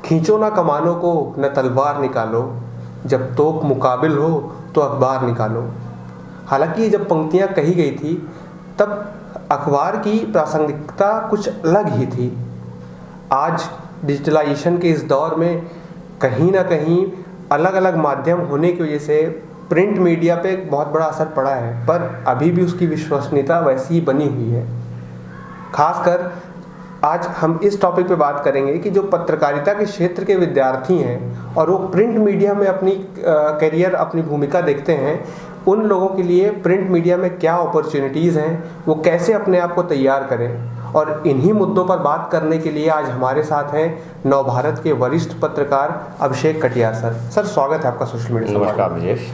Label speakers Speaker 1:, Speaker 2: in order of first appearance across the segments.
Speaker 1: खींचो ना कमानों को, न तलवार निकालो, जब तोप मुकाबिल हो तो अखबार निकालो। हालांकि ये जब पंक्तियाँ कही गई थी तब अखबार की प्रासंगिकता कुछ अलग ही थी। आज डिजिटलाइजेशन के इस दौर में कहीं ना कहीं अलग अलग माध्यम होने की वजह से प्रिंट मीडिया पे एक बहुत बड़ा असर पड़ा है, पर अभी भी उसकी विश्वसनीयता वैसी ही बनी हुई है। खासकर आज हम इस टॉपिक पे बात करेंगे कि जो पत्रकारिता के क्षेत्र के विद्यार्थी हैं और वो प्रिंट मीडिया में अपनी करियर, अपनी भूमिका देखते हैं, उन लोगों के लिए प्रिंट मीडिया में क्या अपॉर्चुनिटीज़ हैं, वो कैसे अपने आप को तैयार करें। और इन्हीं मुद्दों पर बात करने के लिए आज हमारे साथ हैं नवभारत के वरिष्ठ पत्रकार अभिषेक कटियार सर। सर, स्वागत है आपका सोशल मीडिया।
Speaker 2: नमस्कार ब्रजेश।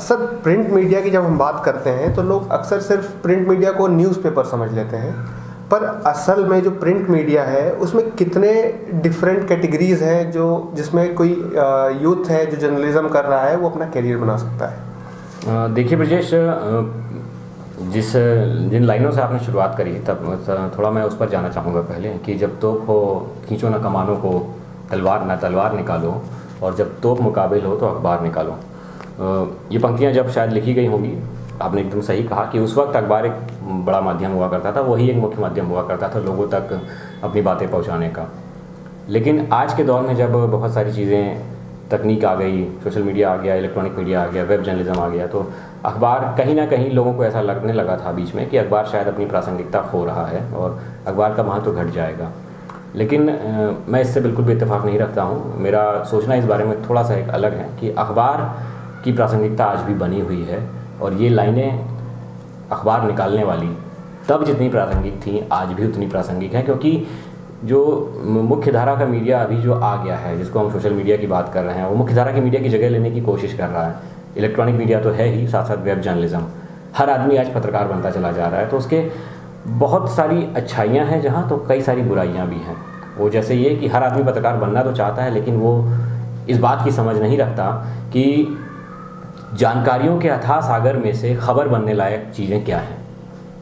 Speaker 1: सर, प्रिंट मीडिया की जब हम बात करते हैं तो लोग अक्सर सिर्फ प्रिंट मीडिया को न्यूज़पेपर समझ लेते हैं, पर असल में जो प्रिंट मीडिया है उसमें कितने डिफरेंट कैटेगरीज हैं जिसमें कोई यूथ है जो जर्नलिज्म कर रहा है वो अपना करियर बना सकता है।
Speaker 2: देखिए ब्रजेश, जिन लाइनों से आपने शुरुआत करी तब थोड़ा मैं उस पर जाना चाहूँगा पहले कि जब तोप हो खींचो ना कमानों को, तलवार निकालो, और जब तोप मुकाबिल हो तो अखबार निकालो। ये पंक्तियाँ जब शायद लिखी गई होंगी, आपने एकदम सही कहा कि उस वक्त अखबार एक बड़ा माध्यम हुआ करता था, वही एक मुख्य माध्यम हुआ करता था लोगों तक अपनी बातें पहुंचाने का। लेकिन आज के दौर में जब बहुत सारी चीज़ें, तकनीक आ गई, सोशल मीडिया आ गया, इलेक्ट्रॉनिक मीडिया आ गया, वेब जर्नलिज्म आ गया, तो अखबार कहीं ना कहीं लोगों को ऐसा लगने लगा था बीच में कि अखबार शायद अपनी प्रासंगिकता खो रहा है और अखबार का महत्व घट जाएगा। लेकिन मैं इससे बिल्कुल भी इत्तेफाक नहीं रखता हूँ। मेरा सोचना इस बारे में थोड़ा सा एक अलग है कि अखबार की प्रासंगिकता आज भी बनी हुई है, और ये लाइनें अखबार निकालने वाली तब जितनी प्रासंगिक थी आज भी उतनी प्रासंगिक है, क्योंकि जो मुख्य धारा का मीडिया अभी जो आ गया है, जिसको हम सोशल मीडिया की बात कर रहे हैं, वो मुख्य धारा की मीडिया की जगह लेने की कोशिश कर रहा है। इलेक्ट्रॉनिक मीडिया तो है ही, साथ साथ वेब जर्नलिज्म। हर आदमी आज पत्रकार बनता चला जा रहा है, तो उसके बहुत सारी अच्छाइयाँ हैं जहाँ, तो कई सारी बुराइयाँ भी हैं। वो जैसे ये कि हर आदमी पत्रकार बनना तो चाहता है, लेकिन वो इस बात की समझ नहीं रखता कि जानकारियों के अथाह सागर में से खबर बनने लायक चीज़ें क्या हैं।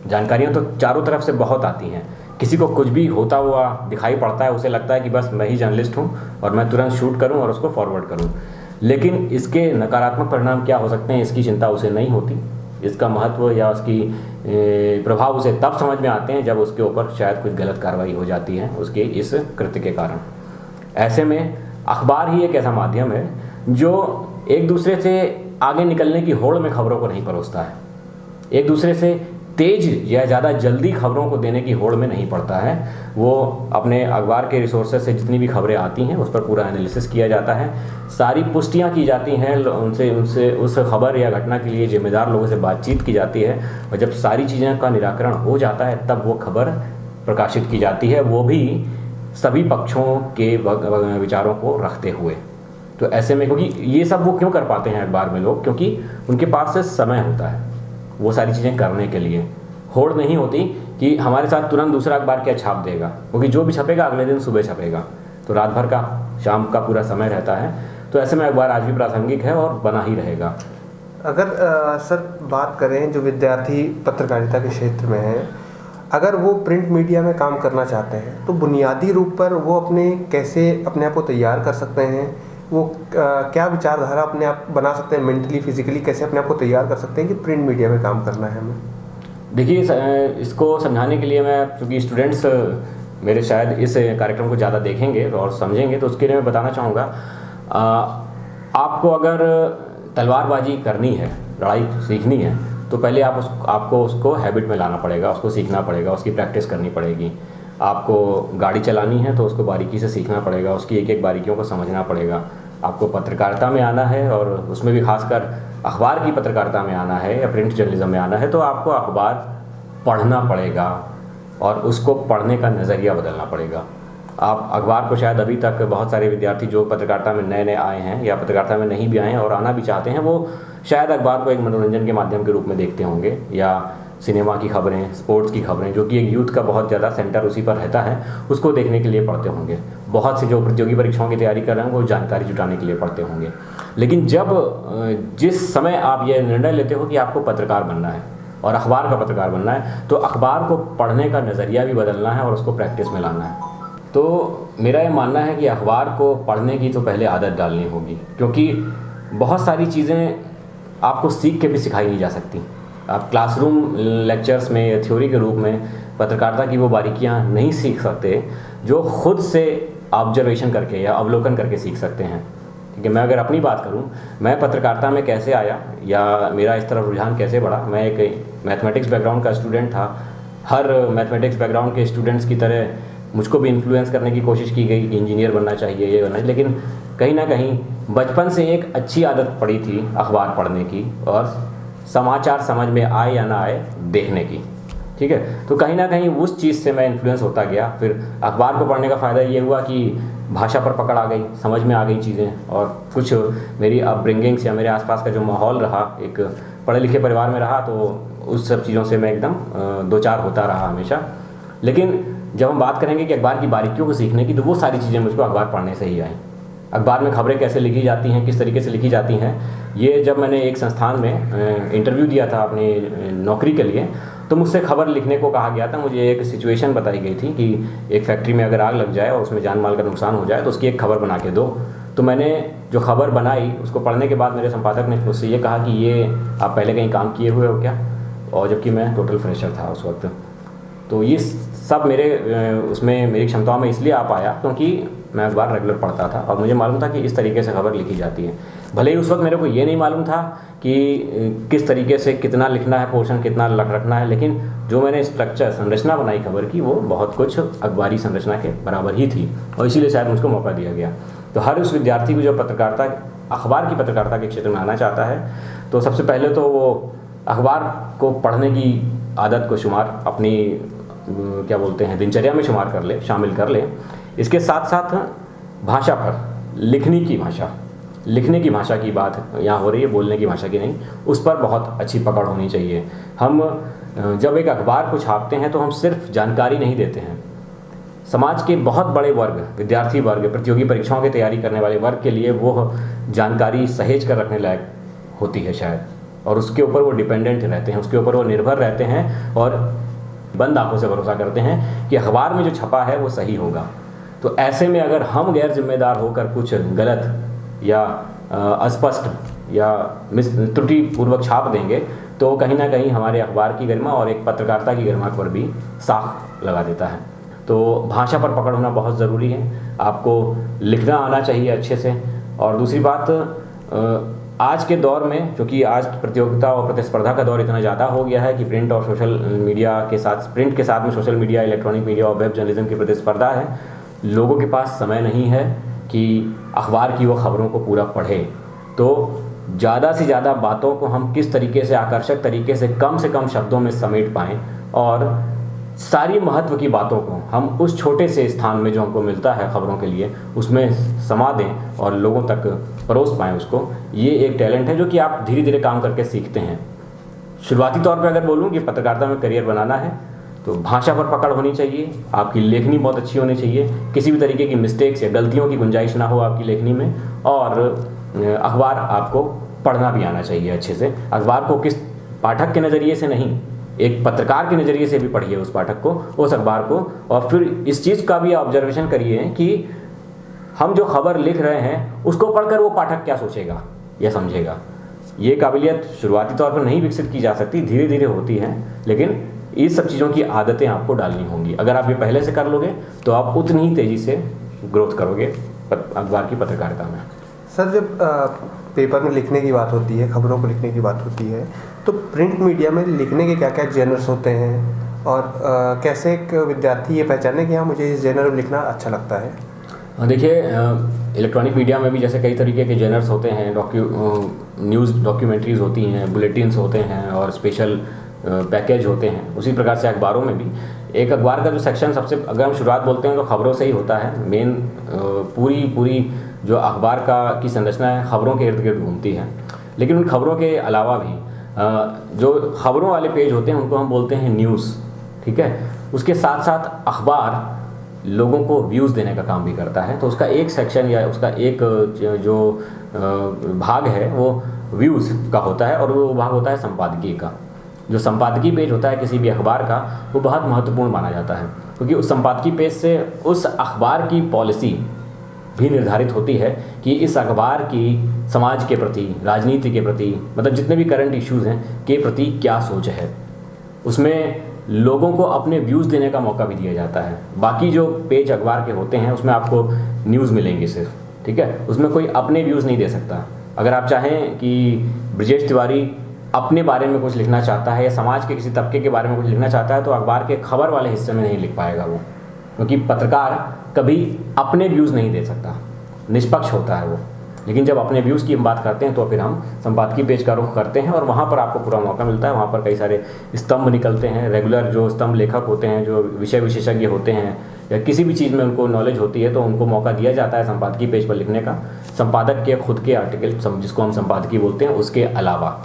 Speaker 2: जानकारियाँ तो चारों तरफ से बहुत आती हैं, किसी को कुछ भी होता हुआ दिखाई पड़ता है, उसे लगता है कि बस मैं ही जर्नलिस्ट हूँ और मैं तुरंत शूट करूँ और उसको फॉरवर्ड करूँ। लेकिन इसके नकारात्मक परिणाम क्या हो सकते हैं, इसकी चिंता उसे नहीं होती। इसका महत्व या उसकी प्रभाव उसे तब समझ में आते हैं जब उसके ऊपर शायद कुछ गलत कार्रवाई हो जाती है उसके इस कृत्य के कारण। ऐसे में अखबार ही एक ऐसा माध्यम है जो एक दूसरे से आगे निकलने की होड़ में खबरों को नहीं परोसता है, एक दूसरे से तेज या ज़्यादा जल्दी खबरों को देने की होड़ में नहीं पड़ता है। वो अपने अखबार के रिसोर्सेज से जितनी भी खबरें आती हैं उस पर पूरा एनालिसिस किया जाता है, सारी पुष्टियाँ की जाती हैं, उनसे उस खबर या घटना के लिए जिम्मेदार लोगों से बातचीत की जाती है, और जब सारी चीज़ों का निराकरण हो जाता है तब वो खबर प्रकाशित की जाती है, वो भी सभी पक्षों के विचारों को रखते हुए। तो ऐसे में, क्योंकि ये सब वो क्यों कर पाते हैं अखबार में लोग, क्योंकि उनके पास से समय होता है वो सारी चीज़ें करने के लिए। होड़ नहीं होती कि हमारे साथ तुरंत दूसरा अखबार क्या छाप देगा, क्योंकि जो भी छपेगा अगले दिन सुबह छपेगा, तो रात भर का, शाम का पूरा समय रहता है। तो ऐसे में अखबार आज भी प्रासंगिक है और बना ही रहेगा।
Speaker 1: अगर सर बात करें जो विद्यार्थी पत्रकारिता के क्षेत्र में हैं, अगर वो प्रिंट मीडिया में काम करना चाहते हैं तो बुनियादी रूप पर वो कैसे अपने आप को तैयार कर सकते हैं, वो क्या विचारधारा अपने आप बना सकते हैं, मेंटली फिजिकली कैसे अपने आप को तैयार कर सकते हैं कि प्रिंट मीडिया में काम करना है हमें।
Speaker 2: देखिए, इसको समझाने के लिए मैं, चूँकि स्टूडेंट्स मेरे शायद इस कार्यक्रम को ज़्यादा देखेंगे और समझेंगे, तो उसके लिए मैं बताना चाहूँगा, आपको अगर तलवारबाजी करनी है, लड़ाई सीखनी है, तो पहले आपको उसको हैबिट में लाना पड़ेगा, उसको सीखना पड़ेगा, उसकी प्रैक्टिस करनी पड़ेगी। आपको गाड़ी चलानी है तो उसको बारीकी से सीखना पड़ेगा, उसकी एक एक बारीकियों को समझना पड़ेगा। आपको पत्रकारिता में आना है और उसमें भी खासकर अखबार की पत्रकारिता में आना है या प्रिंट जर्नलिज्म में आना है, तो आपको अखबार पढ़ना पड़ेगा और उसको पढ़ने का नज़रिया बदलना पड़ेगा। आप अखबार को शायद अभी तक बहुत सारे विद्यार्थी जो पत्रकारिता में नए नए आए हैं या पत्रकारिता में नहीं भी आए हैं और आना भी चाहते हैं, वो शायद अखबार को एक मनोरंजन के माध्यम के रूप में देखते होंगे, या सिनेमा की खबरें, स्पोर्ट्स की खबरें, जो कि एक यूथ का बहुत ज़्यादा सेंटर उसी पर रहता है, उसको देखने के लिए पढ़ते होंगे। बहुत से जो प्रतियोगी परीक्षाओं की तैयारी कर रहे हैं वो जानकारी जुटाने के लिए पढ़ते होंगे। लेकिन जिस समय आप ये निर्णय लेते हो कि आपको पत्रकार बनना है और अखबार का पत्रकार बनना है, तो अखबार को पढ़ने का नज़रिया भी बदलना है और उसको प्रैक्टिस में लाना है। तो मेरा ये मानना है कि अखबार को पढ़ने की तो पहले आदत डालनी होगी, क्योंकि बहुत सारी चीज़ें आपको सीख के भी सिखाई नहीं जा सकती। आप क्लासरूम लेक्चर्स में या थ्योरी के रूप में पत्रकारिता की वो बारीकियां नहीं सीख सकते जो खुद से ऑब्जर्वेशन करके या अवलोकन करके सीख सकते हैं। ठीक है, मैं अगर अपनी बात करूं, मैं पत्रकारिता में कैसे आया या मेरा इस तरफ रुझान कैसे बढ़ा। मैं एक मैथमेटिक्स बैकग्राउंड का स्टूडेंट था। हर मैथमेटिक्स बैकग्राउंड के स्टूडेंट्स की तरह मुझको भी इन्फ्लुएंस करने की कोशिश की गई कि इंजीनियर बनना चाहिए, ये बनना चाहिए, लेकिन कहीं ना कहीं बचपन से एक अच्छी आदत पड़ी थी अखबार पढ़ने की और समाचार समझ में आए या ना आए देखने की। ठीक है, तो कहीं ना कहीं उस चीज़ से मैं इन्फ्लुएंस होता गया। फिर अखबार को पढ़ने का फ़ायदा ये हुआ कि भाषा पर पकड़ आ गई, समझ में आ गई चीज़ें, और कुछ मेरी अपब्रिंगिंग्स या मेरे आसपास का जो माहौल रहा, एक पढ़े लिखे परिवार में रहा, तो उस सब चीज़ों से मैं एकदम दो चार होता रहा हमेशा। लेकिन जब हम बात करेंगे कि अखबार की बारीकियों को सीखने की, तो वो सारी चीज़ें मुझको अखबार पढ़ने से ही आई। अखबार में खबरें कैसे लिखी जाती हैं, किस तरीके से लिखी जाती हैं, ये जब मैंने एक संस्थान में इंटरव्यू दिया था अपनी नौकरी के लिए, तो मुझसे खबर लिखने को कहा गया था। मुझे एक सिचुएशन बताई गई थी कि एक फैक्ट्री में अगर आग लग जाए और उसमें जान माल का नुकसान हो जाए तो उसकी एक खबर बना के दो। तो मैंने जो खबर बनाई उसको पढ़ने के बाद मेरे संपादक ने मुझसे ये कहा कि ये आप पहले कहीं काम किए हुए हो क्या, और जबकि मैं टोटल फ्रेशर था उस वक्त। तो ये सब मेरे उसमें मेरी क्षमताओं में इसलिए आ पाया क्योंकि मैं अखबार रेगुलर पढ़ता था और मुझे मालूम था कि इस तरीके से खबर लिखी जाती है। भले ही उस वक्त मेरे को ये नहीं मालूम था कि किस तरीके से कितना लिखना है, पोर्शन कितना रखना है, लेकिन जो मैंने स्ट्रक्चर संरचना बनाई खबर की, वो बहुत कुछ अखबारी संरचना के बराबर ही थी, और इसीलिए शायद मुझको मौका दिया गया। तो हर उस विद्यार्थी को जो पत्रकारिता, अखबार की पत्रकारिता के क्षेत्र में आना चाहता है, तो सबसे पहले तो वो अखबार को पढ़ने की आदत को शुमार अपनी क्या बोलते हैं दिनचर्या में शुमार कर ले, शामिल कर ले। इसके साथ साथ भाषा पर, लिखने की भाषा की बात यहाँ हो रही है, बोलने की भाषा की नहीं, उस पर बहुत अच्छी पकड़ होनी चाहिए। हम जब एक अखबार को छापते हैं तो हम सिर्फ जानकारी नहीं देते हैं, समाज के बहुत बड़े वर्ग, विद्यार्थी वर्ग, प्रतियोगी परीक्षाओं की तैयारी करने वाले वर्ग के लिए वो जानकारी सहेज कर रखने लायक होती है शायद, और उसके ऊपर वो डिपेंडेंट रहते हैं, उसके ऊपर वो निर्भर रहते हैं और बंद आंखों से भरोसा करते हैं कि अखबार में जो छपा है वो सही होगा। तो ऐसे में अगर हम गैर जिम्मेदार होकर कुछ गलत या अस्पष्ट या त्रुटिपूर्वक छाप देंगे तो कहीं ना कहीं हमारे अखबार की गरिमा और एक पत्रकारिता की गरिमा पर भी साख लगा देता है। तो भाषा पर पकड़ होना बहुत ज़रूरी है, आपको लिखना आना चाहिए अच्छे से। और दूसरी बात, आज के दौर में, क्योंकि आज प्रतियोगिता और प्रतिस्पर्धा का दौर इतना ज़्यादा हो गया है कि प्रिंट और सोशल मीडिया के साथ, प्रिंट के साथ में सोशल मीडिया, इलेक्ट्रॉनिक मीडिया और वेब जर्नलिज्म की प्रतिस्पर्धा है। लोगों के पास समय नहीं है कि अखबार की वो खबरों को पूरा पढ़े। तो ज़्यादा से ज़्यादा बातों को हम किस तरीके से आकर्षक तरीके से कम शब्दों में समेट पाएँ और सारी महत्व की बातों को हम उस छोटे से स्थान में जो हमको मिलता है खबरों के लिए, उसमें समा दें और लोगों तक परोस पाएँ उसको। ये एक टैलेंट है जो कि आप धीरे धीरे काम करके सीखते हैं। शुरुआती तौर पे अगर बोलूँ कि पत्रकारिता में करियर बनाना है तो भाषा पर पकड़ होनी चाहिए, आपकी लेखनी बहुत अच्छी होनी चाहिए, किसी भी तरीके की मिस्टेक्स या गलतियों की गुंजाइश ना हो आपकी लेखनी में, और अखबार आपको पढ़ना भी आना चाहिए अच्छे से। अखबार को किस पाठक के नज़रिए से नहीं, एक पत्रकार के नज़रिए से भी पढ़िए उस पाठक को, उस अखबार को, और फिर इस चीज़ का भी ऑब्जर्वेशन करिए कि हम जो खबर लिख रहे हैं उसको पढ़कर वो पाठक क्या सोचेगा या समझेगा। ये काबिलियत शुरुआती तौर पर नहीं विकसित की जा सकती, धीरे धीरे होती है, लेकिन इस सब चीज़ों की आदतें आपको डालनी होंगी। अगर आप ये पहले से कर लोगे तो आप उतनी ही तेज़ी से ग्रोथ करोगे अखबार की पत्रकारिता में।
Speaker 1: सर, जब पेपर में लिखने की बात होती है, खबरों को लिखने की बात होती है, तो प्रिंट मीडिया में लिखने के क्या क्या जेनर्स होते हैं और कैसे एक विद्यार्थी ये पहचाने कि हाँ मुझे इस जेनर में लिखना अच्छा लगता है?
Speaker 2: देखिए, इलेक्ट्रॉनिक मीडिया में भी जैसे कई तरीके के जेनर्स होते हैं, न्यूज़ डॉक्यूमेंट्रीज़ होती हैं, बुलेटिन्स होते हैं और स्पेशल पैकेज होते हैं। उसी प्रकार से अखबारों में भी एक अखबार का जो सेक्शन, सबसे अगर हम शुरुआत बोलते हैं तो खबरों से ही होता है। मेन पूरी जो अखबार की संरचना है खबरों के इर्द गिर्द घूमती है। लेकिन उन खबरों के अलावा भी जो खबरों वाले पेज होते हैं उनको हम बोलते हैं न्यूज़, ठीक है। उसके साथ साथ अखबार लोगों को व्यूज़ देने का काम भी करता है, तो उसका एक सेक्शन या उसका एक जो भाग है वो व्यूज़ का होता है और वो भाग होता है संपादकीय का। जो संपादकीय पेज होता है किसी भी अखबार का, वो बहुत महत्वपूर्ण माना जाता है, क्योंकि उस संपादकीय पेज से उस अखबार की पॉलिसी भी निर्धारित होती है कि इस अखबार की समाज के प्रति, राजनीति के प्रति, मतलब जितने भी करंट इश्यूज़ हैं के प्रति क्या सोच है। उसमें लोगों को अपने व्यूज़ देने का मौका भी दिया जाता है। बाकी जो पेज अखबार के होते हैं उसमें आपको न्यूज़ मिलेंगी सिर्फ, ठीक है, उसमें कोई अपने व्यूज़ नहीं दे सकता। अगर आप चाहें कि ब्रजेश तिवारी अपने बारे में कुछ लिखना चाहता है या समाज के किसी तबके के बारे में कुछ लिखना चाहता है तो अखबार के खबर वाले हिस्से में नहीं लिख पाएगा वो, क्योंकि पत्रकार कभी अपने व्यूज़ नहीं दे सकता, निष्पक्ष होता है वो। लेकिन जब अपने व्यूज़ की हम बात करते हैं तो फिर हम संपादकीय पेज का रुख करते हैं और वहाँ पर आपको पूरा मौका मिलता है। वहाँ पर कई सारे स्तंभ निकलते हैं, रेगुलर जो स्तंभ लेखक होते हैं, जो विषय विशेषज्ञ होते हैं या किसी भी चीज़ में उनको नॉलेज होती है तो उनको मौका दिया जाता है संपादकीय पेज पर लिखने का। संपादक के खुद के आर्टिकल, जिसको हम संपादकीय बोलते हैं, उसके अलावा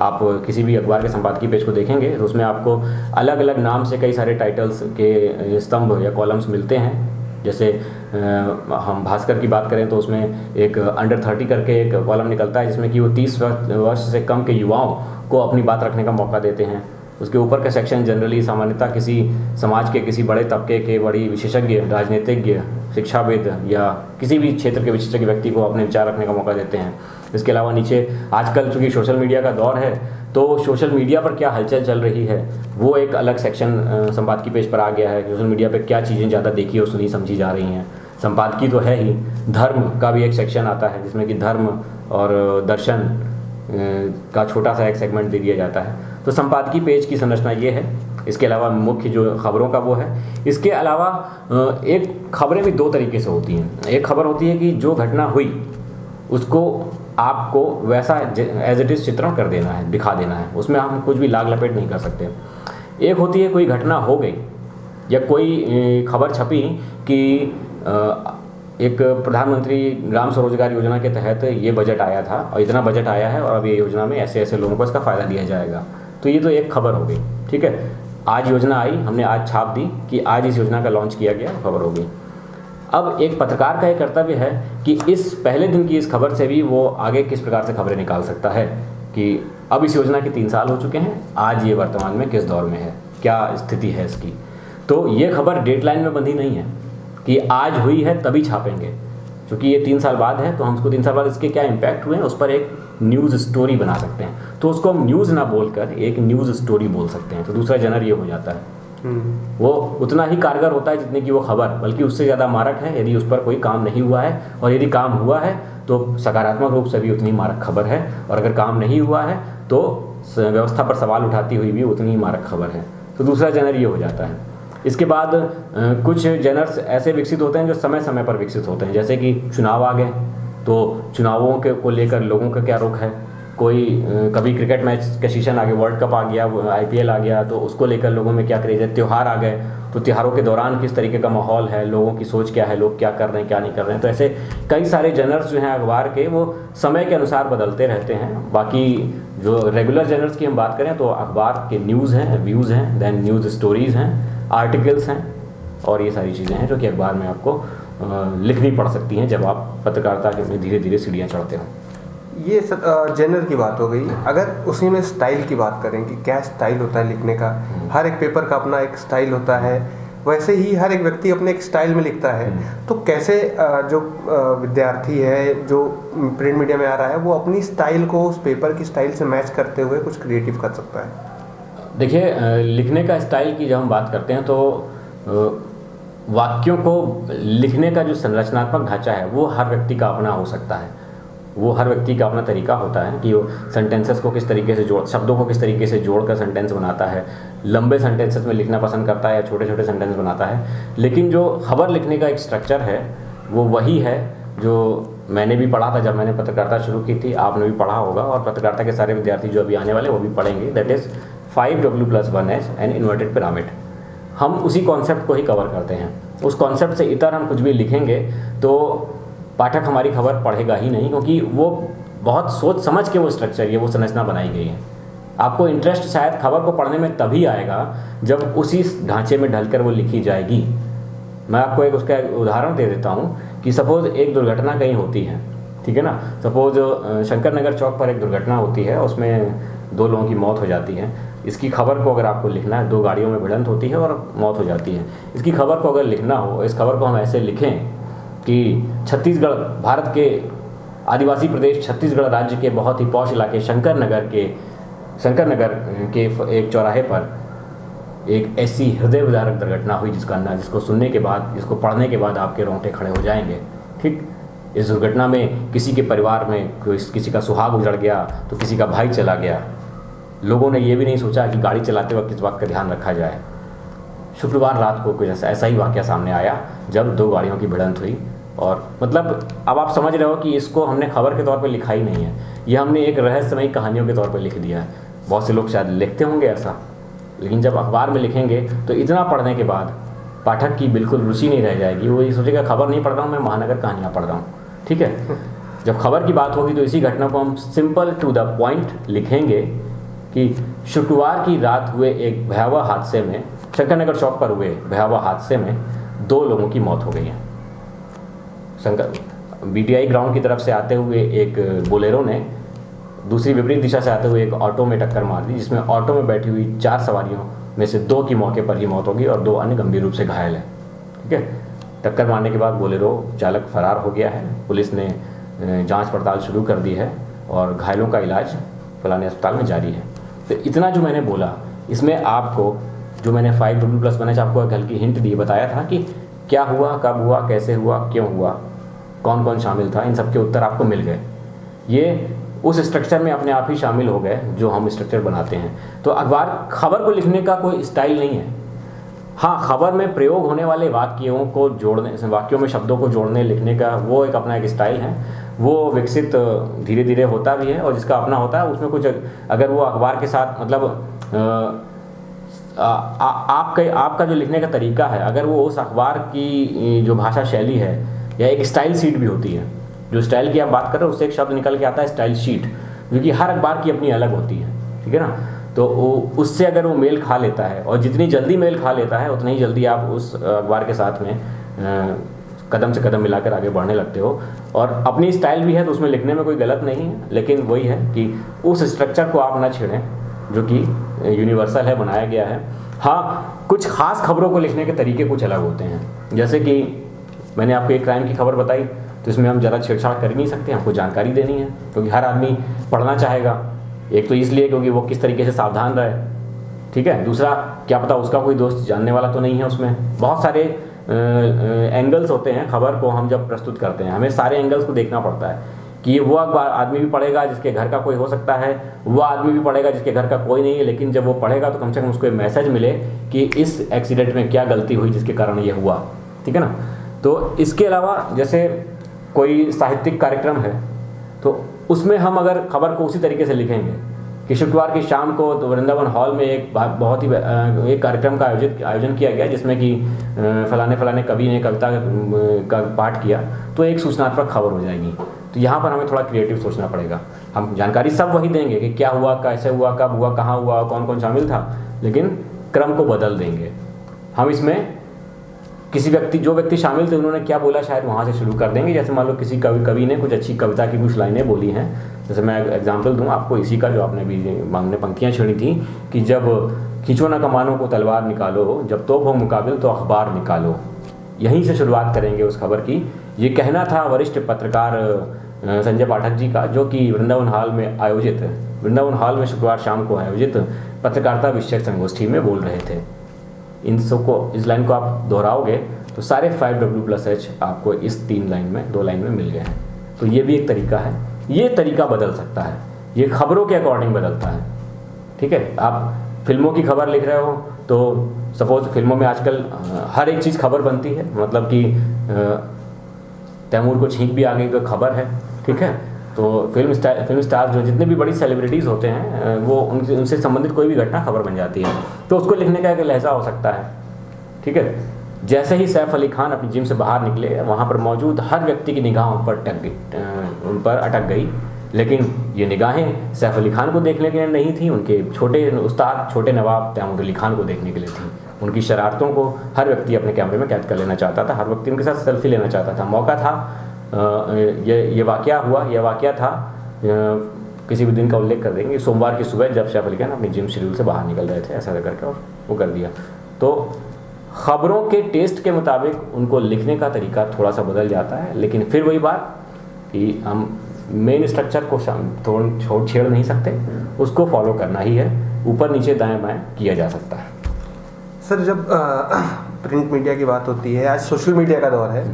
Speaker 2: आप किसी भी अखबार के संपादकीय पेज को देखेंगे तो उसमें आपको अलग अलग नाम से कई सारे टाइटल्स के स्तंभ या कॉलम्स मिलते हैं। जैसे हम भास्कर की बात करें तो उसमें एक अंडर 30 करके एक कॉलम निकलता है जिसमें कि वो 30 वर्ष से कम के युवाओं को अपनी बात रखने का मौका देते हैं। उसके ऊपर का सेक्शन जनरली सामान्यतः किसी समाज के किसी बड़े तबके के, बड़ी विशेषज्ञ, राजनीतिज्ञ, शिक्षाविद या किसी भी क्षेत्र के विशेषज्ञ व्यक्ति को अपने विचार रखने का मौका देते हैं। इसके अलावा नीचे आजकल चूँकि सोशल मीडिया का दौर है तो सोशल मीडिया पर क्या हलचल चल रही है वो एक अलग सेक्शन संपादकीय पेज पर आ गया है। सोशल मीडिया पर क्या चीज़ें ज़्यादा देखी और सुनी समझी जा रही हैं। संपादकीय तो है ही, धर्म का भी एक सेक्शन आता है जिसमें कि धर्म और दर्शन का छोटा सा एक सेगमेंट दे दिया जाता है। तो संपादकीय पेज की संरचना ये है। इसके अलावा मुख्य जो खबरों का वो है। इसके अलावा एक खबरें भी दो तरीके से होती हैं। एक खबर होती है कि जो घटना हुई उसको आपको वैसा एज इट इज़ चित्रण कर देना है, दिखा देना है, उसमें हम कुछ भी लाग लपेट नहीं कर सकते। एक होती है कोई घटना हो गई या कोई खबर छपी कि एक प्रधानमंत्री ग्राम स्वरोजगार योजना के तहत ये बजट आया था और इतना बजट आया है और अब ये योजना में ऐसे ऐसे लोगों को इसका फ़ायदा दिया जाएगा। तो ये तो एक खबर हो गई, ठीक है। आज योजना आई, हमने आज छाप दी कि आज इस योजना का लॉन्च किया गया, खबर हो गई। अब एक पत्रकार का ये कर्तव्य है कि इस पहले दिन की इस खबर से भी वो आगे किस प्रकार से खबरें निकाल सकता है कि अब इस योजना के 3 साल हो चुके हैं, आज ये वर्तमान में किस दौर में है, क्या स्थिति है इसकी। तो ये खबर डेडलाइन में बंधी नहीं है कि आज हुई है तभी छापेंगे, क्योंकि ये 3 साल बाद है तो हम उसको 3 साल बाद इसके क्या इम्पैक्ट हुए हैं उस पर एक न्यूज़ स्टोरी बना सकते हैं। तो उसको हम न्यूज़ ना बोलकर एक न्यूज़ स्टोरी बोल सकते हैं। तो दूसरा जनर ये हो जाता है, वो उतना ही कारगर होता है जितनी कि वो खबर, बल्कि उससे ज़्यादा मारक है यदि उस पर कोई काम नहीं हुआ है, और यदि काम हुआ है तो सकारात्मक रूप से भी उतनी मारक खबर है, और अगर काम नहीं हुआ है तो व्यवस्था पर सवाल उठाती हुई भी उतनी ही मारक खबर है। तो दूसरा जनर ये हो जाता है। इसके बाद कुछ जनर्स ऐसे विकसित होते हैं जो समय समय पर विकसित होते हैं, जैसे कि चुनाव आ गए तो चुनावों के को लेकर लोगों का क्या रुख है। कोई कभी क्रिकेट मैच का सीजन आ गया, वर्ल्ड कप आ गया, IPL आ गया, तो उसको लेकर लोगों में क्या क्रेज है। त्यौहार आ गए तो त्योहारों के दौरान किस तरीके का माहौल है, लोगों की सोच क्या है, लोग क्या कर रहे हैं क्या नहीं कर रहे हैं। तो ऐसे कई सारे जनर्स जो हैं अखबार के वो समय के अनुसार बदलते रहते हैं। बाकी जो रेगुलर जनर्स की हम बात करें तो अखबार के न्यूज़ हैं, व्यूज़ हैं, दैन न्यूज़ स्टोरीज़ हैं, आर्टिकल्स हैं, और ये सारी चीज़ें हैं जो कि अखबार में आपको लिखनी पड़ सकती हैं जब आप पत्रकारिता के धीरे धीरे सीढ़ियाँ चढ़ते हो।
Speaker 1: ये जेनर की बात हो गई। अगर उसी में स्टाइल की बात करें कि क्या स्टाइल होता है लिखने का, हर एक पेपर का अपना एक स्टाइल होता है, वैसे ही हर एक व्यक्ति अपने एक स्टाइल में लिखता है। तो कैसे जो विद्यार्थी है जो प्रिंट मीडिया में आ रहा है वो अपनी स्टाइल को उस पेपर की स्टाइल से मैच करते हुए कुछ क्रिएटिव कर सकता है?
Speaker 2: देखिए, लिखने का स्टाइल की जब हम बात करते हैं तो वाक्यों को लिखने का जो संरचनात्मक ढांचा है वो हर व्यक्ति का अपना हो सकता है। वो हर व्यक्ति का अपना तरीका होता है कि वो सेंटेंसेस को किस तरीके से शब्दों को किस तरीके से जोड़कर सेंटेंस बनाता है, लंबे सेंटेंसेस में लिखना पसंद करता है या छोटे छोटे सेंटेंस बनाता है। लेकिन जो खबर लिखने का एक स्ट्रक्चर है वो वही है जो मैंने भी पढ़ा था जब मैंने पत्रकारिता शुरू की थी, आपने भी पढ़ा होगा और पत्रकारिता के सारे विद्यार्थी जो अभी आने वाले वो भी पढ़ेंगे। That is 5W+1H an inverted pyramid. हम उसी कॉन्सेप्ट को ही कवर करते हैं। उस कॉन्सेप्ट से इतर हम कुछ भी लिखेंगे तो पाठक हमारी खबर पढ़ेगा ही नहीं, क्योंकि वो बहुत सोच समझ के वो स्ट्रक्चर ये वो संरचना बनाई गई है। आपको इंटरेस्ट शायद खबर को पढ़ने में तभी आएगा जब उसी ढांचे में ढलकर वो लिखी जाएगी। मैं आपको एक उसका उदाहरण दे देता हूँ कि सपोज़ एक दुर्घटना कहीं होती है, ठीक है ना। सपोज़ शंकर नगर चौक पर एक दुर्घटना होती है, उसमें 2 लोगों की मौत हो जाती है। इसकी खबर को अगर आपको लिखना है, 2 गाड़ियों में भिड़ंत होती है और मौत हो जाती है। इसकी खबर को अगर लिखना हो, इस खबर को हम ऐसे लिखें कि छत्तीसगढ़, भारत के आदिवासी प्रदेश छत्तीसगढ़ राज्य के बहुत ही पॉश इलाके शंकर नगर के एक चौराहे पर एक ऐसी हृदय विदारक दुर्घटना हुई जिसको सुनने के बाद, जिसको पढ़ने के बाद आपके रोंगटे खड़े हो जाएंगे। ठीक, इस दुर्घटना में किसी के परिवार में किसी का सुहाग उजड़ गया तो किसी का भाई चला गया। लोगों ने ये भी नहीं सोचा कि गाड़ी चलाते वक्त किस बात का ध्यान रखा जाए। शुक्रवार रात को कुछ ऐसा ही वाक़या सामने आया जब 2 गाड़ियों की भिड़ंत हुई। और मतलब अब आप समझ रहे हो कि इसको हमने खबर के तौर पे लिखा ही नहीं है, ये हमने एक रहस्यमयी कहानियों के तौर पे लिख दिया है। बहुत से लोग शायद लिखते होंगे ऐसा, लेकिन जब अखबार में लिखेंगे तो इतना पढ़ने के बाद पाठक की बिल्कुल रुचि नहीं रह जाएगी। वो ये सोचेगा खबर नहीं पढ़ रहा हूँ, मैं महानगर कहानियाँ पढ़ रहा हूँ। ठीक है, जब खबर की बात होगी तो इसी घटना को हम सिंपल टू द पॉइंट लिखेंगे कि शुक्रवार की रात हुए एक भयावह हादसे में, शंकर नगर चौक पर हुए भयावह हादसे में 2 लोगों की मौत हो गई है। BTI ग्राउंड की तरफ से आते हुए एक बोलेरो ने दूसरी विपरीत दिशा से आते हुए एक ऑटो में टक्कर मार दी, जिसमें ऑटो में बैठी हुई 4 सवारियों में से 2 की मौके पर ही मौत हो गई और 2 अन्य गंभीर रूप से घायल हैं। ठीक है, टक्कर मारने के बाद बोलेरो चालक फरार हो गया है। पुलिस ने जांच पड़ताल शुरू कर दी है और घायलों का इलाज फलाने अस्पताल में जारी है। तो इतना जो मैंने बोला, इसमें आपको जो मैंने 5W+1H आपको एक हल्की हिंट दी, बताया था कि क्या हुआ, कब हुआ, कैसे हुआ, क्यों हुआ, कौन कौन शामिल था, इन सब के उत्तर आपको मिल गए। ये उस स्ट्रक्चर में अपने आप ही शामिल हो गए जो हम स्ट्रक्चर बनाते हैं। तो अखबार खबर को लिखने का कोई स्टाइल नहीं है। हाँ, खबर में प्रयोग होने वाले वाक्यों को जोड़ने, वाक्यों में शब्दों को जोड़ने लिखने का वो एक अपना एक स्टाइल है। वो विकसित धीरे धीरे होता भी है और जिसका अपना होता है उसमें कुछ, अगर वो अखबार के साथ मतलब आपका जो लिखने का तरीका है, अगर वो उस अखबार की जो भाषा शैली है, या एक स्टाइल शीट भी होती है, जो स्टाइल की आप बात कर रहे हो उससे एक शब्द निकल के आता है स्टाइल शीट, जो कि हर अखबार की अपनी अलग होती है। ठीक है ना, तो उससे अगर वो मेल खा लेता है, और जितनी जल्दी मेल खा लेता है उतनी ही जल्दी आप उस अखबार के साथ में कदम से कदम मिलाकर आगे बढ़ने लगते हो। और अपनी स्टाइल भी है तो उसमें लिखने में कोई गलत नहीं है, लेकिन वही है कि उस स्ट्रक्चर को आप ना छेड़ें जो कि यूनिवर्सल है, बनाया गया है। हाँ, कुछ खास खबरों को लिखने के तरीके कुछ अलग होते हैं। जैसे कि मैंने आपको एक क्राइम की खबर बताई, तो इसमें हम ज़्यादा छेड़छाड़ कर ही नहीं सकते, हमको जानकारी देनी है, क्योंकि हर आदमी पढ़ना चाहेगा। एक तो इसलिए क्योंकि वो किस तरीके से सावधान रहे, ठीक है। दूसरा, क्या पता उसका कोई दोस्त जानने वाला तो नहीं है। उसमें बहुत सारे एंगल्स होते हैं। खबर को हम जब प्रस्तुत करते हैं हमें सारे एंगल्स को देखना पड़ता है कि वो आदमी भी पढ़ेगा जिसके घर का कोई हो सकता है, वो आदमी भी पढ़ेगा जिसके घर का कोई नहीं है, लेकिन जब वो पढ़ेगा तो कम से कम उसको एक मैसेज मिले कि इस एक्सीडेंट में क्या गलती हुई जिसके कारण ये हुआ। ठीक है ना। तो इसके अलावा जैसे कोई साहित्यिक कार्यक्रम है तो उसमें हम अगर खबर को उसी तरीके से लिखेंगे कि शुक्रवार की शाम को तो वृंदावन हॉल में एक बहुत ही एक कार्यक्रम का आयोजन किया गया जिसमें कि फलाने कवि ने कविता का पाठ किया, तो एक सूचनात्मक खबर हो जाएगी। तो यहाँ पर हमें थोड़ा क्रिएटिव सोचना पड़ेगा। हम जानकारी सब वही देंगे कि क्या हुआ, कैसे हुआ, कब हुआ, कहाँ हुआ, कौन कौन शामिल था, लेकिन क्रम को बदल देंगे। हम इसमें किसी जो व्यक्ति शामिल थे उन्होंने क्या बोला शायद वहाँ से शुरू कर देंगे। जैसे मान लो किसी कवि ने कुछ अच्छी कविता की कुछ लाइनें बोली हैं, जैसे मैं एग्जांपल दूं आपको इसी का, जो आपने भी हमने पंक्तियाँ छेड़ी थी कि जब खींचो ना कमानों को तलवार निकालो, जब तोप हो मुकाबिल तो अखबार निकालो। यहीं से शुरुआत करेंगे उस खबर की। ये कहना था वरिष्ठ पत्रकार संजय पाठक जी का, जो कि वृंदावन हॉल में शुक्रवार शाम को आयोजित पत्रकारिता विषयक संगोष्ठी में बोल रहे थे। इस लाइन को आप दोहराओगे तो सारे 5W+H आपको इस 2 लाइन में मिल गए हैं। तो ये भी एक तरीका है। ये तरीका बदल सकता है, ये खबरों के अकॉर्डिंग बदलता है। ठीक है। आप फिल्मों की खबर लिख रहे हो तो सपोज फिल्मों में आजकल हर एक चीज़ खबर बनती है, मतलब कि तैमूर को छींक भी आ गई तो खबर है। ठीक है। तो फिल्म स्टार जो जितने भी बड़ी सेलिब्रिटीज़ होते हैं वो उनसे संबंधित कोई भी घटना खबर बन जाती है, तो उसको लिखने का एक लहजा हो सकता है। ठीक है। जैसे ही सैफ अली खान अपनी जिम से बाहर निकले, वहाँ पर मौजूद हर व्यक्ति की निगाह उन पर अटक गई, लेकिन ये निगाहें सैफ अली खान को देखने के लिए नहीं थी, उनके छोटे उस्ताद छोटे नवाब तैमूर अली खान को देखने के लिए थी। उनकी शरारतों को हर व्यक्ति अपने कैमरे में कैद कर लेना चाहता था, हर व्यक्ति उनके साथ सेल्फी लेना चाहता था। मौका था, ये वाक़या था किसी भी दिन का उल्लेख कर देंगे। सोमवार की सुबह जब सैफ अली खान अपनी जिम शेड्यूल से बाहर निकल रहे थे ऐसा करके, और वो कर दिया। तो ख़बरों के टेस्ट के मुताबिक उनको लिखने का तरीका थोड़ा सा बदल जाता है, लेकिन फिर वही बात कि हम मेन स्ट्रक्चर को छेड़ नहीं सकते, उसको फॉलो करना ही है, ऊपर नीचे दाएं बाएं किया जा सकता है।
Speaker 1: सर जब प्रिंट मीडिया की बात होती है, आज सोशल मीडिया का दौर है,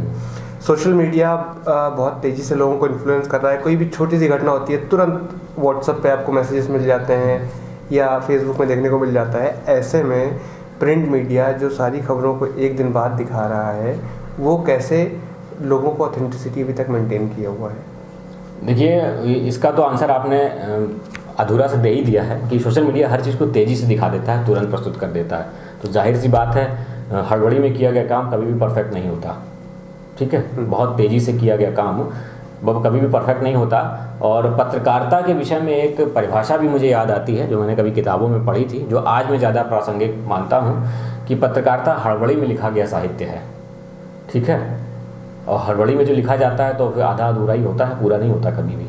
Speaker 1: सोशल मीडिया बहुत तेज़ी से लोगों को इन्फ्लुएंस कर रहा है। कोई भी छोटी सी घटना होती है तुरंत व्हाट्सएप पे आपको मैसेजेस मिल जाते हैं या फेसबुक में देखने को मिल जाता है। ऐसे में प्रिंट मीडिया जो सारी खबरों को एक दिन बाद दिखा रहा है, वो कैसे लोगों को ऑथेंटिसिटी अभी तक मेंटेन किया हुआ है?
Speaker 2: देखिए, इसका तो आंसर आपने अधूरा से दे ही दिया है कि सोशल मीडिया हर चीज़ को तेज़ी से दिखा देता है, तुरंत प्रस्तुत कर देता है। तो जाहिर सी बात है, हड़बड़ी में किया गया काम कभी भी परफेक्ट नहीं होता, ठीक है। बहुत तेज़ी से किया गया काम वो कभी भी परफेक्ट नहीं होता। और पत्रकारिता के विषय में एक परिभाषा भी मुझे याद आती है जो मैंने कभी किताबों में पढ़ी थी, जो आज मैं ज़्यादा प्रासंगिक मानता हूँ, कि पत्रकारिता हड़बड़ी में लिखा गया साहित्य है, ठीक है। और हड़बड़ी में जो लिखा जाता है तो फिर आधा अधूरा ही होता है, पूरा नहीं होता कभी भी,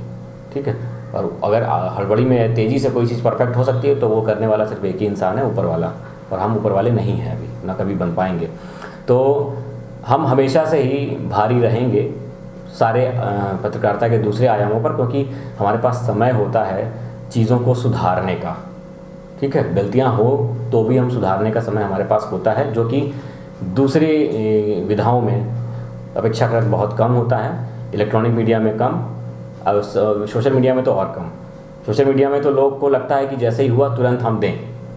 Speaker 2: ठीक है। और अगर हड़बड़ी में तेज़ी से कोई चीज़ परफेक्ट हो सकती है तो वो करने वाला सिर्फ एक ही इंसान है, ऊपर वाला, और हम ऊपर वाले नहीं हैं अभी, ना कभी बन पाएंगे। तो हम हमेशा से ही भारी रहेंगे सारे पत्रकारिता के दूसरे आयामों पर, क्योंकि हमारे पास समय होता है चीज़ों को सुधारने का, ठीक है। गलतियां हो तो भी हम सुधारने का समय हमारे पास होता है, जो कि दूसरे विधाओं में अपेक्षाकृत बहुत कम होता है। इलेक्ट्रॉनिक मीडिया में कम, और सोशल मीडिया में तो और कम। सोशल मीडिया में तो लोग को लगता है कि जैसे ही हुआ तुरंत हम दें,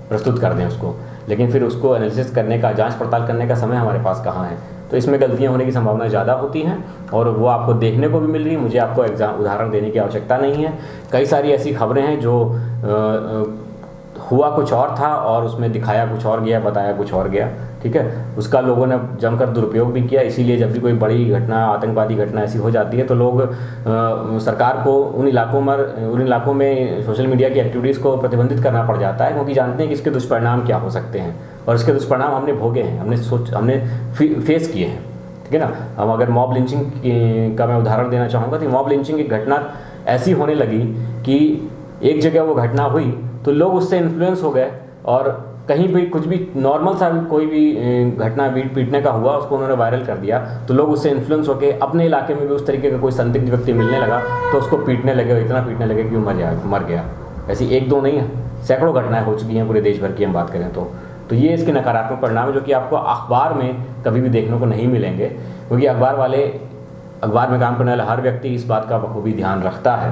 Speaker 2: प्रस्तुत कर दें उसको, लेकिन फिर उसको एनालिसिस करने का, जांच पड़ताल करने का समय हमारे पास कहाँ है। तो इसमें गलतियां होने की संभावना ज़्यादा होती हैं, और वो आपको देखने को भी मिल रही है। मुझे आपको उदाहरण देने की आवश्यकता नहीं है। कई सारी ऐसी खबरें हैं जो हुआ कुछ और था और उसमें दिखाया कुछ और गया, बताया कुछ और गया, ठीक है। उसका लोगों ने जमकर दुरुपयोग भी किया। इसीलिए जब भी कोई बड़ी घटना, आतंकवादी घटना ऐसी हो जाती है तो लोग सरकार को उन इलाकों में सोशल मीडिया की एक्टिविटीज़ को प्रतिबंधित करना पड़ जाता है, क्योंकि जानते हैं कि इसके दुष्परिणाम क्या हो सकते हैं, और इसके दुष्परिणाम हमने भोगे हैं, हमने फेस किए हैं, ठीक है ना। हम अगर मॉब लिंचिंग का मैं उदाहरण देना चाहूँगा तो मॉब लिंचिंग की घटना ऐसी होने लगी कि एक जगह वो घटना हुई तो लोग उससे इन्फ्लुएंस हो गए, और कहीं भी कुछ भी नॉर्मल सा कोई भी घटना पीटने का हुआ, उसको उन्होंने वायरल कर दिया, तो लोग उससे इन्फ्लुएंस होकर अपने इलाके में भी उस तरीके का कोई संदिग्ध व्यक्ति मिलने लगा तो उसको पीटने लगे, और इतना पीटने लगे कि वो मर गया। ऐसी एक दो नहीं है, सैकड़ों घटनाएं हो चुकी हैं पूरे देश भर की हम बात करें तो ये इसके नकारात्मक परिणाम है, जो कि आपको अखबार में कभी भी देखने को नहीं मिलेंगे, क्योंकि अखबार में काम करने वाला हर व्यक्ति इस बात का बखूबी ध्यान रखता है,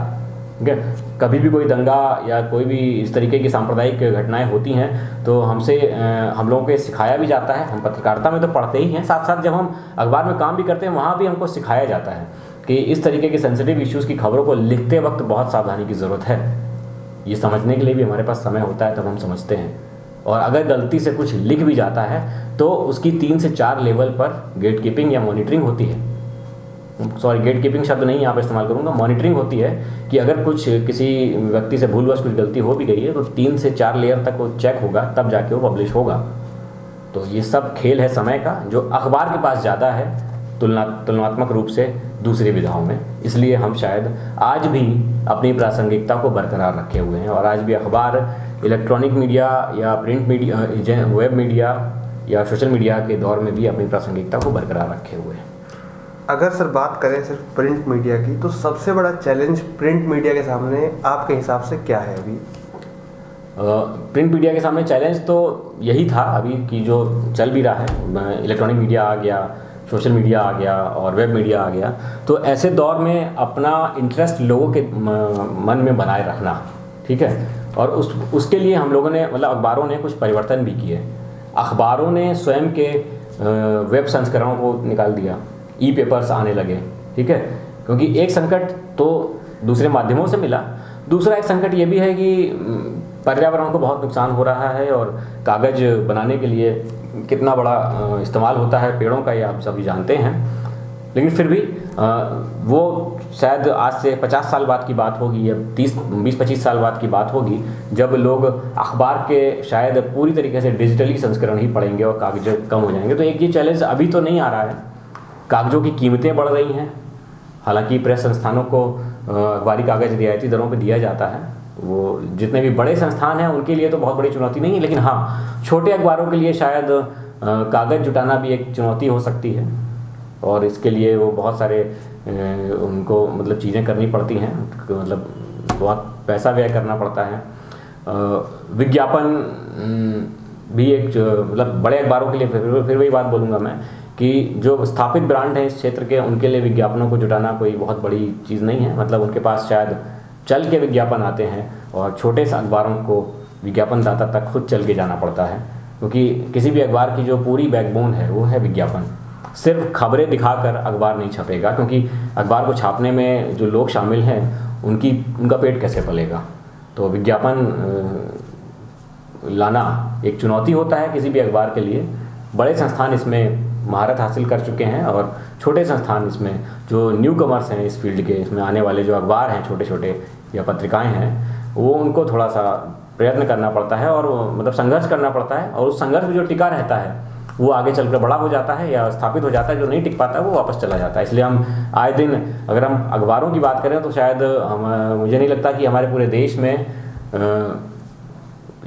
Speaker 2: ठीक है। कभी भी कोई दंगा या कोई भी इस तरीके की सांप्रदायिक घटनाएं होती हैं तो हम लोगों को सिखाया भी जाता है। हम पत्रकारिता में तो पढ़ते ही हैं, साथ साथ जब हम अखबार में काम भी करते हैं वहाँ भी हमको सिखाया जाता है कि इस तरीके के सेंसिटिव इश्यूज़ की खबरों को लिखते वक्त बहुत सावधानी की ज़रूरत है। ये समझने के लिए भी हमारे पास समय होता है, तब हम समझते हैं। और अगर गलती से कुछ लिख भी जाता है तो उसकी 3 से 4 लेवल पर गेट कीपिंग या मॉनिटरिंग होती है। गेट कीपिंग शब्द नहीं यहाँ पर इस्तेमाल करूँगा, मॉनिटरिंग होती है कि अगर किसी व्यक्ति से भूलवश कुछ गलती हो भी गई है तो 3 से 4 लेयर तक वो चेक होगा, तब जाके वो पब्लिश होगा। तो ये सब खेल है समय का, जो अखबार के पास ज़्यादा है तुलनात्मक रूप से दूसरी विधाओं में। इसलिए हम शायद आज भी अपनी प्रासंगिकता को बरकरार रखे हुए हैं, और आज भी अखबार इलेक्ट्रॉनिक मीडिया या प्रिंट मीडिया, वेब मीडिया या सोशल मीडिया के दौर में भी अपनी प्रासंगिकता को बरकरार रखे हुए हैं।
Speaker 1: अगर सर बात करें सिर्फ प्रिंट मीडिया की, तो सबसे बड़ा चैलेंज प्रिंट मीडिया के सामने आपके हिसाब से क्या है अभी?
Speaker 2: प्रिंट मीडिया के सामने चैलेंज तो यही था अभी कि जो चल भी रहा है, इलेक्ट्रॉनिक मीडिया आ गया, सोशल मीडिया आ गया और वेब मीडिया आ गया। तो ऐसे दौर में अपना इंटरेस्ट लोगों के मन में बनाए रखना, ठीक है। और उसके लिए हम लोगों ने, मतलब अखबारों ने कुछ परिवर्तन भी किए। अखबारों ने स्वयं के वेब संस्करणों को निकाल दिया, ई पेपर्स आने लगे, ठीक है। क्योंकि एक संकट तो दूसरे माध्यमों से मिला, दूसरा एक संकट ये भी है कि पर्यावरण को बहुत नुकसान हो रहा है, और कागज़ बनाने के लिए कितना बड़ा इस्तेमाल होता है पेड़ों का, ये आप सभी जानते हैं। लेकिन फिर भी वो शायद आज से 50 साल बाद की बात होगी, या 20-25 साल बाद की बात होगी, जब लोग अखबार के शायद पूरी तरीके से डिजिटली संस्करण ही पढ़ेंगे और कागज़ कम हो जाएंगे। तो एक ये चैलेंज अभी तो नहीं आ रहा है। कागज़ों की कीमतें बढ़ रही हैं, हालांकि प्रेस संस्थानों को अखबारी कागज़ रियायती दरों पे दिया जाता है, वो जितने भी बड़े संस्थान हैं उनके लिए तो बहुत बड़ी चुनौती नहीं है, लेकिन हाँ छोटे अखबारों के लिए शायद कागज़ जुटाना भी एक चुनौती हो सकती है, और इसके लिए वो बहुत सारे उनको मतलब चीज़ें करनी पड़ती हैं, मतलब बहुत पैसा व्यय करना पड़ता है। विज्ञापन भी एक मतलब बड़े अखबारों के लिए फिर वही बात बोलूँगा मैं कि जो स्थापित ब्रांड हैं इस क्षेत्र के, उनके लिए विज्ञापनों को जुटाना कोई बहुत बड़ी चीज़ नहीं है। मतलब उनके पास शायद चल के विज्ञापन आते हैं, और छोटे से अखबारों को विज्ञापनदाता तक खुद चल के जाना पड़ता है, क्योंकि किसी भी अखबार की जो पूरी बैकबोन है वो है विज्ञापन। सिर्फ खबरें दिखाकर अखबार नहीं छपेगा, क्योंकि अखबार को छापने में जो लोग शामिल हैं उनका पेट कैसे पलेगा। तो विज्ञापन लाना एक चुनौती होता है किसी भी अखबार के लिए। बड़े संस्थान इसमें महारत हासिल कर चुके हैं, और छोटे संस्थान इसमें जो न्यू कमर्स हैं इस फील्ड के, इसमें आने वाले जो अखबार हैं छोटे छोटे या पत्रिकाएं हैं, वो उनको थोड़ा सा प्रयत्न करना पड़ता है और मतलब संघर्ष करना पड़ता है, और उस संघर्ष में जो टिका रहता है वो आगे चलकर बड़ा हो जाता है या स्थापित हो जाता है। जो नहीं टिक पाता है वो वापस चला जाता है। इसलिए हम आए दिन अगर हम अखबारों की बात करें तो शायद मुझे नहीं लगता कि हमारे पूरे देश में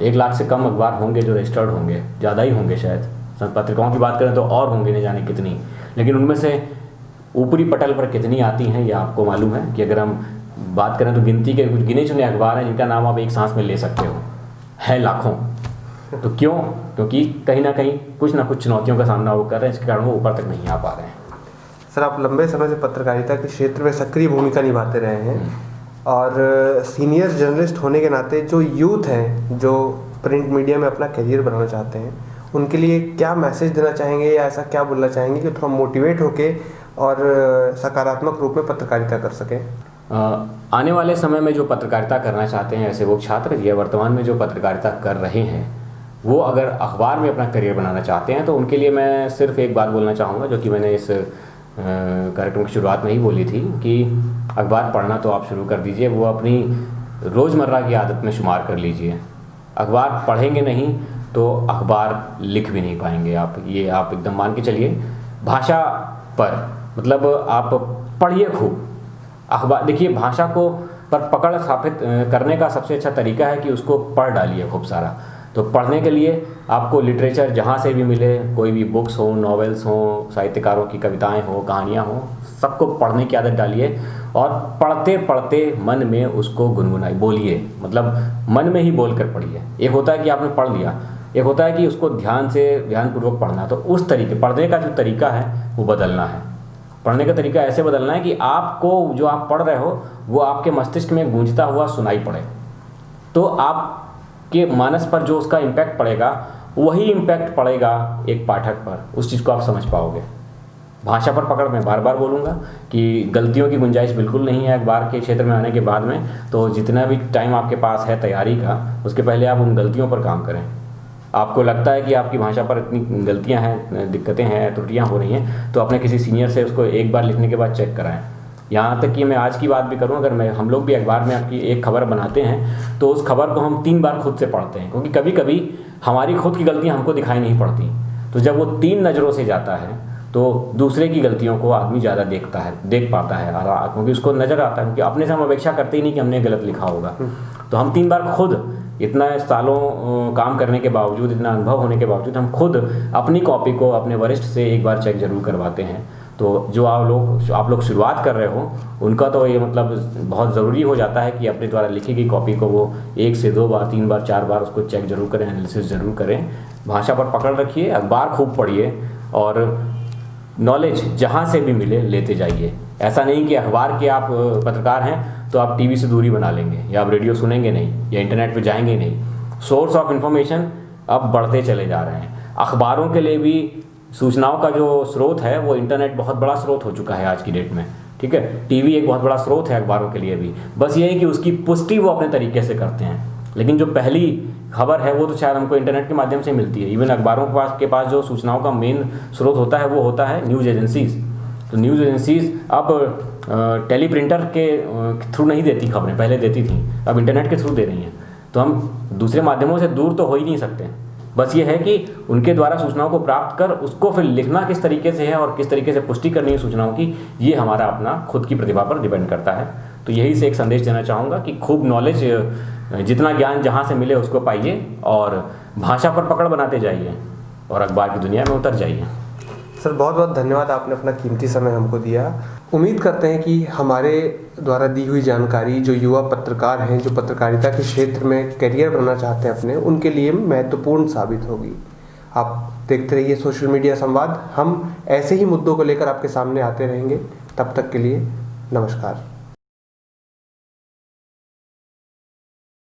Speaker 2: 1 लाख से कम अखबार होंगे जो रजिस्टर्ड होंगे, ज़्यादा ही होंगे शायद। पत्रिकाओं की बात करें तो और होंगे नहीं जाने कितनी, लेकिन उनमें से ऊपरी पटल पर कितनी आती हैं ये आपको मालूम है कि अगर हम बात करें तो गिनती के कुछ गिने चुने अखबार हैं जिनका नाम आप एक सांस में ले सकते हो, है लाखों। तो क्यों? क्योंकि कहीं ना कहीं कुछ ना कुछ चुनौतियों का सामना वो कर रहे हैं, इसके कारण वो ऊपर तक नहीं आ पा रहे हैं।
Speaker 1: सर, आप लंबे समय से पत्रकारिता के क्षेत्र में सक्रिय भूमिका निभाते रहे हैं, और सीनियर जर्नलिस्ट होने के नाते जो यूथ हैं जो प्रिंट मीडिया में अपना करियर बनाना चाहते हैं, उनके लिए क्या मैसेज देना चाहेंगे या ऐसा क्या बोलना चाहेंगे कि थोड़ा मोटिवेट होके और सकारात्मक रूप में पत्रकारिता कर सकें?
Speaker 2: आने वाले समय में जो पत्रकारिता करना चाहते हैं ऐसे वो छात्र या वर्तमान में जो पत्रकारिता कर रहे हैं, वो अगर अखबार में अपना करियर बनाना चाहते हैं तो उनके लिए मैं सिर्फ एक बात बोलना चाहूँगा, जो कि मैंने इस कार्यक्रम की शुरुआत में ही बोली थी कि अखबार पढ़ना तो आप शुरू कर दीजिए, वो अपनी रोज़मर्रा की आदत में शुमार कर लीजिए। अखबार पढ़ेंगे नहीं तो अखबार लिख भी नहीं पाएंगे आप, ये आप एकदम मान के चलिए। भाषा पर मतलब आप पढ़िए खूब अखबार। देखिए, भाषा को पर पकड़ स्थापित करने का सबसे अच्छा तरीका है कि उसको पढ़ डालिए खूब सारा। तो पढ़ने के लिए आपको लिटरेचर जहाँ से भी मिले, कोई भी बुक्स हो, नॉवेल्स हो, साहित्यकारों की कविताएं हो, कहानियाँ हो, सबको पढ़ने की आदत डालिए, और पढ़ते पढ़ते मन में उसको गुनगुनाइए, बोलिए, मतलब मन में ही बोल कर पढ़िए। एक होता है कि आपने पढ़ लिया, एक होता है कि उसको ध्यानपूर्वक पढ़ना। तो उस तरीके पढ़ने का जो तरीका है वो बदलना है। पढ़ने का तरीका ऐसे बदलना है कि आपको जो आप पढ़ रहे हो वो आपके मस्तिष्क में गूंजता हुआ सुनाई पड़े, तो आपके मानस पर जो उसका इम्पैक्ट पड़ेगा वही इम्पैक्ट पड़ेगा एक पाठक पर, उस चीज़ को आप समझ पाओगे। भाषा पर पकड़ मैं बार बार बोलूँगा कि गलतियों की गुंजाइश बिल्कुल नहीं है अखबार के क्षेत्र में आने के बाद में। तो जितना भी टाइम आपके पास है तैयारी का, उसके पहले आप उन गलतियों पर काम करें। आपको लगता है कि आपकी भाषा पर इतनी गलतियां हैं, दिक्कतें हैं, त्रुटियां हो रही हैं, तो अपने किसी सीनियर से उसको एक बार लिखने के बाद चेक कराएं। यहाँ तक कि मैं आज की बात भी करूँ, अगर हम लोग भी अखबार में आपकी एक खबर बनाते हैं तो उस खबर को हम 3 बार खुद से पढ़ते हैं, क्योंकि कभी कभी हमारी खुद की गलतियाँ हमको दिखाई नहीं पड़ती। तो जब वो 3 नज़रों से जाता है तो दूसरे की गलतियों को आदमी ज़्यादा देख पाता है, क्योंकि उसको नज़र आता है, क्योंकि अपने से हम अपेक्षा करते ही नहीं कि हमने गलत लिखा होगा। तो हम 3 बार खुद, इतना सालों काम करने के बावजूद, इतना अनुभव होने के बावजूद, हम खुद अपनी कॉपी को अपने वरिष्ठ से एक बार चेक जरूर करवाते हैं। तो जो आप लोग शुरुआत कर रहे हो उनका तो ये मतलब बहुत ज़रूरी हो जाता है कि अपने द्वारा लिखी गई कॉपी को वो 1 से 2 बार, 3 बार, 4 बार उसको चेक जरूर करें, एनालिसिस ज़रूर करें। भाषा पर पकड़ रखिए, अखबार खूब पढ़िए, और नॉलेज जहाँ से भी मिले लेते जाइए। ऐसा नहीं कि अखबार के आप पत्रकार हैं तो आप टीवी से दूरी बना लेंगे, या आप रेडियो सुनेंगे नहीं, या इंटरनेट पे जाएंगे नहीं। सोर्स ऑफ इन्फॉर्मेशन अब बढ़ते चले जा रहे हैं। अखबारों के लिए भी सूचनाओं का जो स्रोत है वो इंटरनेट बहुत बड़ा स्रोत हो चुका है आज की डेट में, ठीक है। टीवी एक बहुत बड़ा स्रोत है अखबारों के लिए भी, बस ये है कि उसकी पुष्टि वो अपने तरीके से करते हैं। लेकिन जो पहली खबर है वो तो शायद हमको इंटरनेट के माध्यम से मिलती है। इवन अखबारों के पास जो सूचनाओं का मेन स्रोत होता है वो होता है न्यूज़ एजेंसीज़। तो न्यूज़ एजेंसीज़ अब टेलीप्रिंटर के थ्रू नहीं देती खबरें, पहले देती थी, अब इंटरनेट के थ्रू दे रही हैं। तो हम दूसरे माध्यमों से दूर तो हो ही नहीं सकते। बस ये है कि उनके द्वारा सूचनाओं को प्राप्त कर उसको फिर लिखना किस तरीके से है और किस तरीके से पुष्टि करनी है सूचनाओं की, ये हमारा अपना खुद की प्रतिभा पर डिपेंड करता है। तो यही से एक संदेश देना चाहूँगा कि खूब नॉलेज, जितना ज्ञान जहाँ से मिले उसको पाइए और भाषा पर पकड़ बनाते जाइए और अखबार की दुनिया में उतर जाइए।
Speaker 1: सर बहुत बहुत धन्यवाद, आपने अपना कीमती समय हमको दिया। उम्मीद करते हैं कि हमारे द्वारा दी हुई जानकारी जो युवा पत्रकार हैं, जो पत्रकारिता के क्षेत्र में करियर बनाना चाहते हैं अपने, उनके लिए महत्वपूर्ण साबित होगी। आप देखते रहिए सोशल मीडिया संवाद, हम ऐसे ही मुद्दों को लेकर आपके सामने आते रहेंगे। तब तक के लिए नमस्कार।